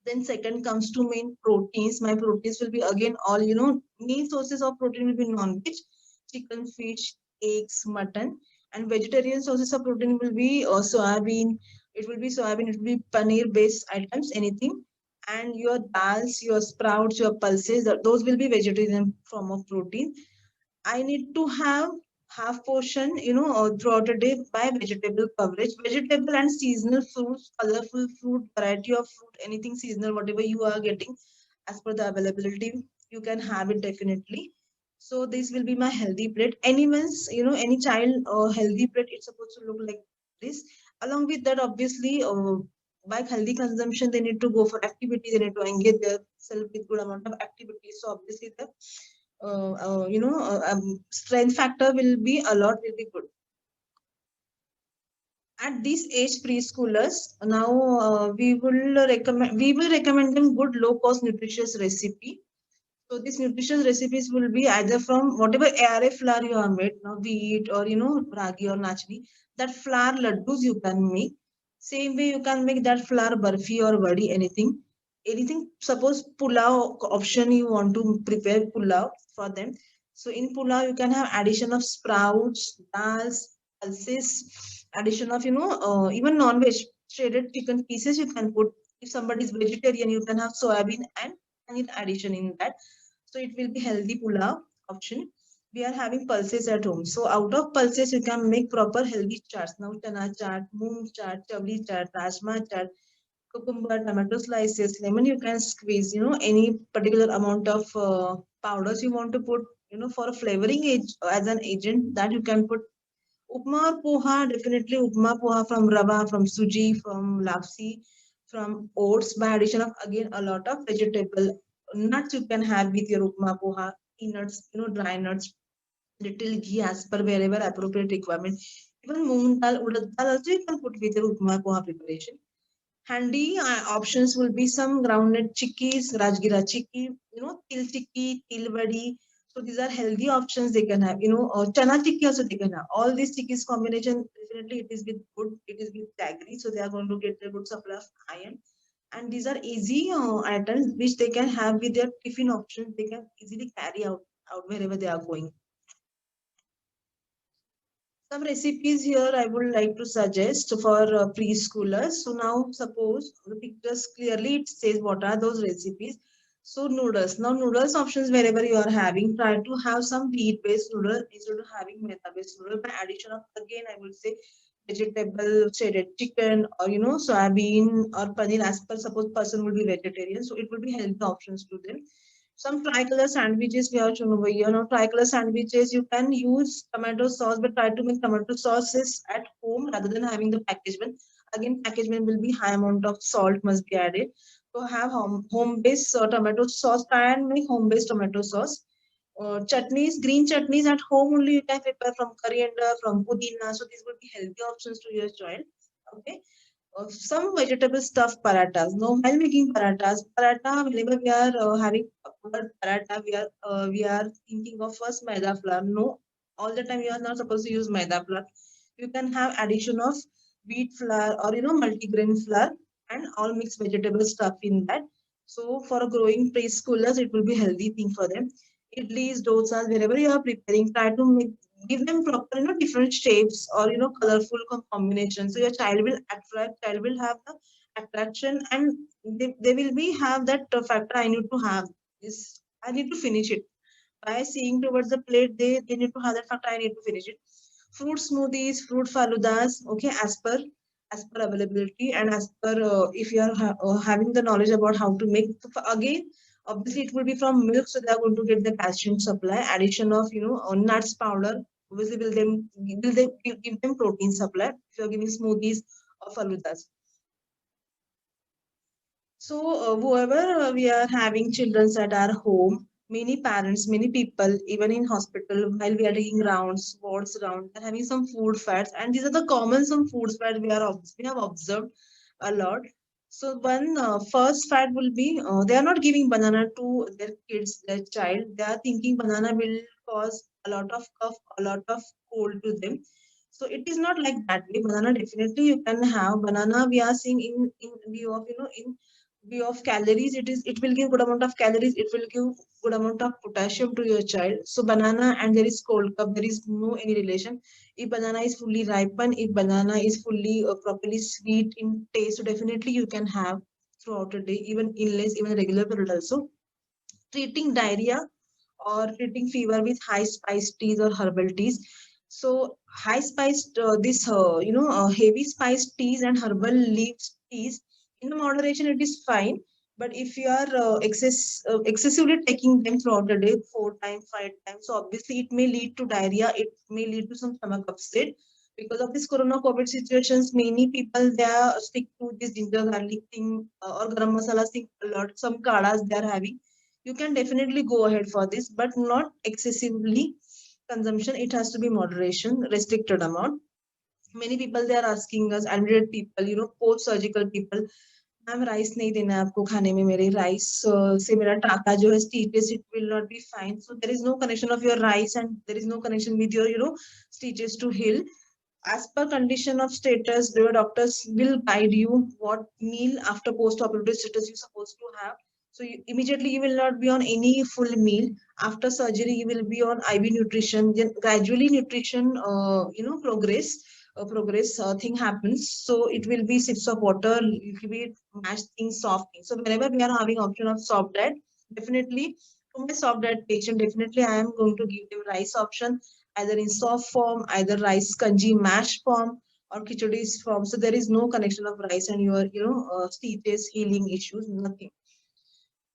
Then second comes to main proteins. My proteins will be again all, main sources of protein will be non-veg, chicken, fish, eggs, mutton. And vegetarian sources of protein will be soybean. It will be soybean, it will be paneer based items, anything. And your dals, your sprouts, your pulses, those will be vegetarian form of protein. I need to have half portion, throughout the day by vegetable coverage. Vegetable and seasonal fruits, colorful fruit, variety of fruit, anything seasonal, whatever you are getting as per the availability, you can have it definitely. So this will be my healthy plate. Anyone's, any child healthy plate, it's supposed to look like this. Along with that, obviously, by healthy consumption, they need to go for activity. They need to engage themselves with good amount of activity. So obviously, the strength factor will be good. At this age, preschoolers, now we will recommend them good low cost nutritious recipe. So these nutritious recipes will be either from whatever ARA flour you have made, now wheat or ragi or nachni. That flour laddus you can make. Same way you can make that flour barfi or vadi, anything. Anything. Suppose pulao option you want to prepare pulao for them. So in pulao you can have addition of sprouts, dals, pulses, addition of even non-veg shredded chicken pieces you can put. If somebody is vegetarian, you can have soybean and paneer addition in that. So it will be healthy pulao option. We are having pulses at home. So out of pulses, you can make proper healthy charts. Now chana chaat, moong chaat, chavli chaat, rajma chaat, cucumber, tomato slices, lemon you can squeeze, any particular amount of powders you want to put, for a flavoring age as an agent that you can put. Upma or poha, definitely upma poha from rava, from suji, from lapsi, from oats by addition of again a lot of vegetable nuts you can have with your upma poha, peanuts, dry nuts, little ghee as per wherever appropriate requirement. Even moong dal, urad dal also you can put with your upma poha preparation. Handy options will be some groundnut chikkis, Rajgira chikki, til chikki, til vadi. So these are healthy options they can have. Chana chikki also they can have. All these chikkis combination definitely it is with good, it is with jaggery, so they are going to get a good supply of iron. And these are easy items which they can have with their tiffin options. They can easily carry out wherever they are going. Some recipes here I would like to suggest for preschoolers. So now suppose the pictures clearly it says what are those recipes. So noodles. Now noodles options wherever you are having, try to have some wheat based noodle instead of having maida based noodle by addition of again I will say vegetable shredded chicken or soybean or paneer as per suppose person will be vegetarian. So it will be healthy options to them. Some tricolor sandwiches we have shown over here. Now, tricolor sandwiches, you can use tomato sauce, but try to make tomato sauces at home rather than having the packaged one. Again, packaged one will be high amount of salt must be added. So have home-based tomato sauce. Try and make home-based tomato sauce. Chutneys, green chutneys at home only you can prepare from coriander, from pudina. So these will be healthy options to your child. Okay. Some vegetable stuffed paratas. Now, while making paratha, whenever we are having paratha, we are thinking of first maida flour. No, all the time you are not supposed to use maida flour. You can have addition of wheat flour or multigrain flour and all mixed vegetable stuff in that. So for a growing preschoolers, it will be healthy thing for them. Idlis, dosas, wherever you are preparing, try to give them proper different shapes or colorful combinations, so your child will have the attraction, and they will be have that factor. I need to have this, I need to finish it. By seeing towards the plate, they need to have that factor, I need to finish it. Fruit smoothies, fruit faludas, okay, as per availability and as per if you are having the knowledge about how to make. So again, obviously it will be from milk, so they are going to get the calcium supply. Addition of nuts powder obviously will they give them protein supply if you are giving smoothies or faludas. So, whoever we are having children at our home, many parents, many people, even in hospital, while we are taking rounds, wards round, are having some food fads, and these are the common some foods that we have observed a lot. So, one first fad will be they are not giving banana to their kids, their child. They are thinking banana will cause a lot of cough, a lot of cold to them. So it is not like that way. Banana definitely you can have banana. We are seeing in view of in view of calories, it will give good amount of calories, it will give good amount of potassium to your child. So banana and there is cold cup, there is no any relation. If banana is fully ripened, if banana is fully properly sweet in taste, so definitely you can have throughout the day, even illness, even regular period also. Treating diarrhea or treating fever with high spice teas or herbal teas. So high spiced heavy spiced teas and herbal leaves teas in moderation it is fine. But if you are excessively taking them throughout the day, 4 times, 5 times, so obviously it may lead to diarrhea. It may lead to some stomach upset. Because of this corona COVID situations, many people they are stick to this ginger garlic thing or garam masala thing a lot. Some kadas they are having, you can definitely go ahead for this, but not excessively consumption. It has to be moderation, restricted amount. Many people they are asking us, admitted people, post surgical people, ma'am rice नहीं देना है आपको खाने में, मेरे rice से मेरा टाका जो है stitches it will not be fine. So there is no connection of your rice and there is no connection with your stitches to heal. As per condition of status, the doctors will guide you what meal after post-operative status you're supposed to have. So immediately you will not be on any full meal. After surgery, you will be on IV nutrition. Then gradually nutrition, progress thing happens. So it will be sips of water. It will be mashed things, soft things. So whenever we are having option of soft diet, definitely to my soft diet patient, definitely I am going to give them rice option either in soft form, either rice kanji mash form or khichdi's form. So there is no connection of rice and your, stitches, healing issues, nothing.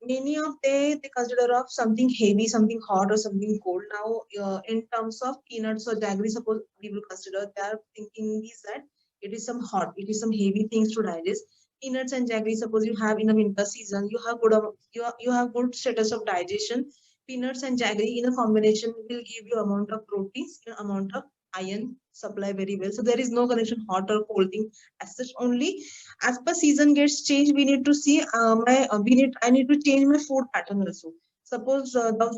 Many of they consider of something heavy, something hot or something cold. Now, in terms of peanuts or jaggery, suppose people consider they are thinking is that it is some hot, it is some heavy things to digest. Peanuts and jaggery, suppose you have in a winter season, you have good status of digestion. Peanuts and jaggery in a combination will give you amount of proteins and amount of iron supply very well. So there is no connection hot or cold thing as such. Only as per season gets changed, we need to see I need to change my food pattern also. Suppose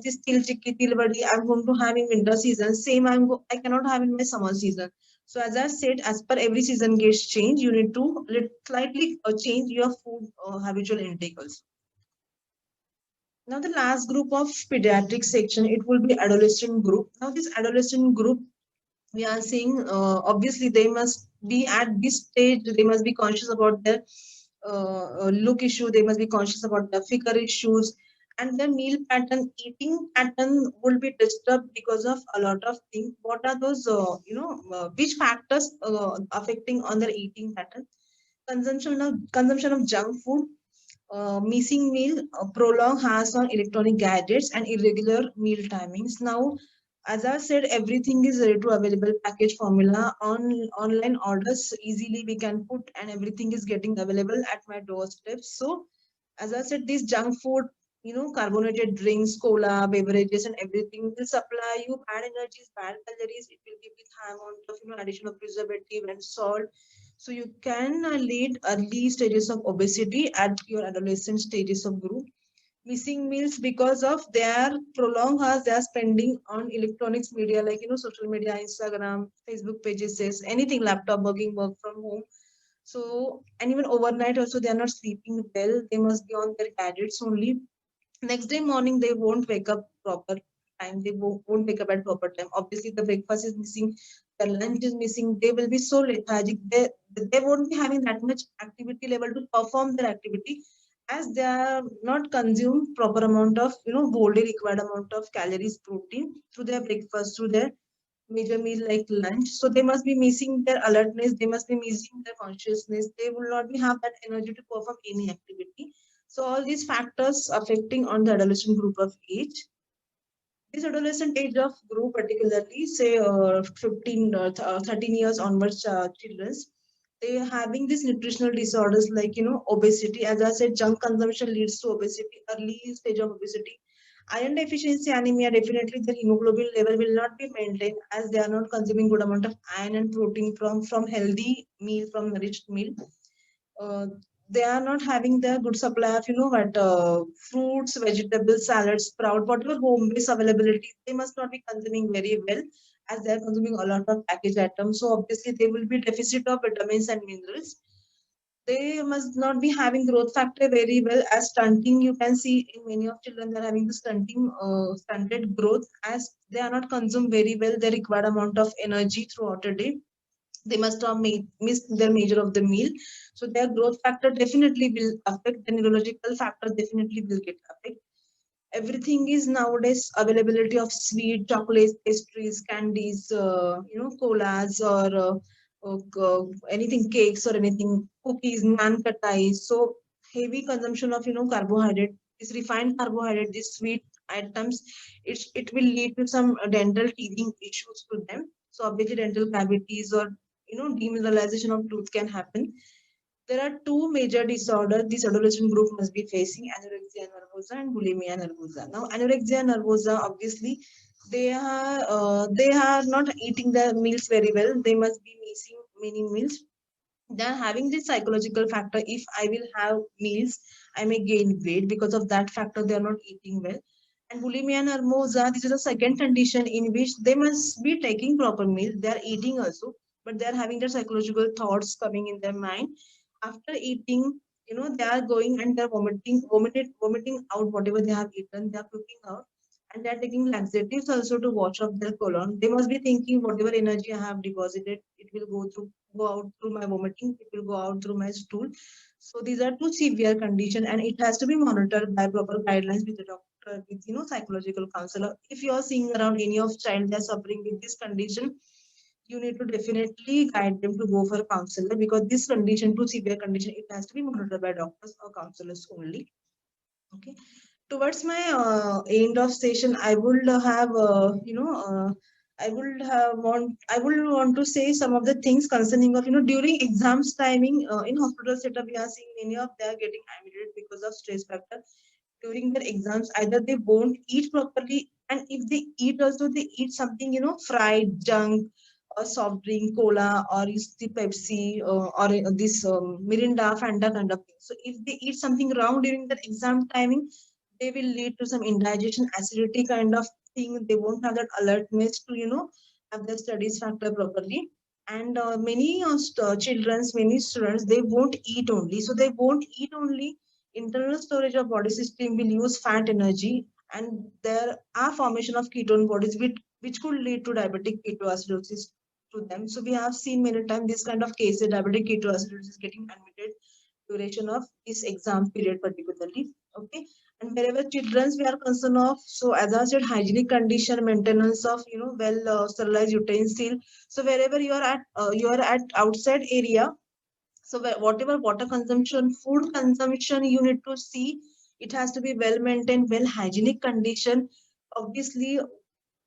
this til chikki til vadi I'm going to have in winter season, same I cannot have in my summer season. So as I said, as per every season gets changed, you need to slightly change your food habitual intake also. Now the last group of pediatric section, it will be adolescent group. Now this adolescent group, we are seeing obviously they must be at this stage, they must be conscious about their look issue, they must be conscious about the figure issues, and their meal pattern, eating pattern will be disturbed because of a lot of things. What are those which factors affecting on their eating pattern? Consumption of junk food, missing meal, prolonged hours on electronic gadgets, and irregular meal timings. Now, as I said, everything is ready to available package formula on online orders easily we can put, and everything is getting available at my doorstep. So, as I said, this junk food, carbonated drinks, cola, beverages, and everything will supply you bad energies, bad calories. It will give you high amount of addition of preservative and salt, so you can lead early stages of obesity at your adolescent stages of group. Missing meals because of their prolonged hours they are spending on electronics media like social media, Instagram, Facebook pages, says anything, laptop working, work from home. So and even overnight also they are not sleeping well. They must be on their gadgets only. Next day morning they won't wake up proper time. They won't wake up at proper time. Obviously the breakfast is missing, the lunch is missing. They will be so lethargic. They won't be having that much activity level to perform their activity, as they are not consume proper amount of wholly required amount of calories, protein through their breakfast, through their major meal like lunch. So they must be missing their alertness, they must be missing their consciousness, they will not be have that energy to perform any activity. So all these factors affecting on the adolescent group of age. This adolescent age of group, particularly say 15 or 13 years onwards children, they are having these nutritional disorders like obesity. As I said, junk consumption leads to obesity, early stage of obesity. Iron deficiency anemia, definitely the hemoglobin level will not be maintained as they are not consuming good amount of iron and protein from healthy meal, from nourished meal. uh, they are not having the good supply of what fruits, vegetables, salads, sprout, whatever home based availability they must not be consuming very well, as they are consuming a lot of packaged items. So obviously they will be deficit of vitamins and minerals. They must not be having growth factor very well, as stunting you can see in many of children, they're having the stunted growth, as they are not consumed very well the required amount of energy throughout a day. They must have missed their major of the meal, so their growth factor definitely will affect, the neurological factor definitely will get affected. Everything is nowadays availability of sweet chocolates, pastries, candies, colas, or anything, cakes or anything, cookies, naan katai. So heavy consumption of carbohydrate, this refined carbohydrate, these sweet items, it will lead to some dental teething issues to them. So obviously dental cavities or demineralization of tooth can happen. There are two major disorders this adolescent group must be facing: anorexia nervosa and bulimia nervosa. Now, anorexia nervosa, obviously, they are not eating their meals very well. They must be missing many meals. They are having this psychological factor. If I will have meals, I may gain weight. Because of that factor, they are not eating well. And bulimia nervosa, this is a second condition in which they must be taking proper meals. They are eating also, but they are having their psychological thoughts coming in their mind after eating. They are going and they're vomiting out whatever they have eaten. They are cooking out, and they are taking laxatives also to wash off their colon. They must be thinking whatever energy I have deposited, it will go out through my vomiting, it will go out through my stool. So these are two severe condition, and it has to be monitored by proper guidelines with the doctor, with psychological counselor. If you are seeing around any of child that are suffering with this condition, you need to definitely guide them to go for a counselor, because this condition, too severe condition, it has to be monitored by doctors or counselors only. Okay. Towards my end of session, I would have I would want to say some of the things concerning of, during exams timing, in hospital setup, we are seeing many of them are getting admitted because of stress factor during their exams. Either they won't eat properly, and if they eat also, they eat something, fried junk or soft drink, cola, or is the Pepsi, or this Mirinda, Fanta kind of thing. So if they eat something wrong during the exam timing, they will lead to some indigestion, acidity kind of thing. They won't have that alertness to, have the studies factor properly. And many children's, many students, they won't eat only. So they won't eat only. Internal storage of body system will use fat energy, and there are formation of ketone bodies which could lead to diabetic ketoacidosis to them. So we have seen many times this kind of cases, diabetic ketoacidosis getting admitted duration of this exam period particularly. Okay. And wherever children's we are concerned of, so as I said, hygienic condition, maintenance of, well sterilized utensil. So wherever you are at outside area, so whatever water consumption, food consumption, you need to see it has to be well maintained, well hygienic condition. Obviously,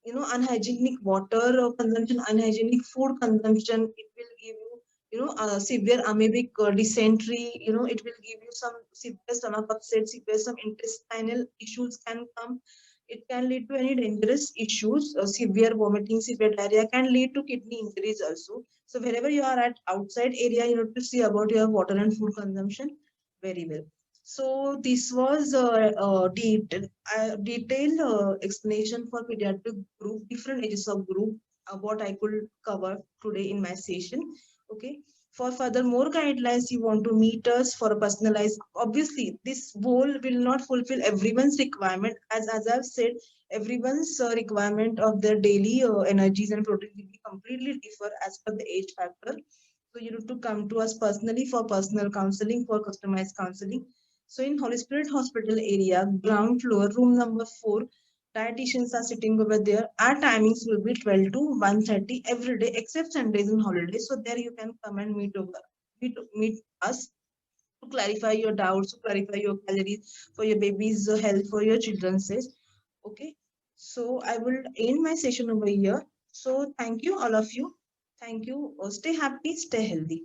unhygienic water consumption, unhygienic food consumption, it will give you, severe amoebic dysentery. It will give you some severe stomach upset, severe some intestinal issues can come. It can lead to any dangerous issues. Severe vomiting, severe diarrhea can lead to kidney injuries also. So wherever you are at outside area, you need to see about your water and food consumption very well. So this was detailed explanation for pediatric group, different ages of group, what I could cover today in my session. Okay. For further more guidelines, you want to meet us for a personalized. Obviously, this goal will not fulfill everyone's requirement. As I've said, everyone's requirement of their daily energies and protein will be completely differ as per the age factor. So you need to come to us personally for personal counseling, for customized counseling. So in Holy Spirit Hospital area, ground floor, room number 4, dietitians are sitting over there. Our timings will be 12 to 1:30 every day except Sundays and holidays. So there you can come and meet us to clarify your doubts, to clarify your calories for your baby's health, for your children's health. Okay. So I will end my session over here. So thank you, all of you. Thank you. Stay happy, stay healthy.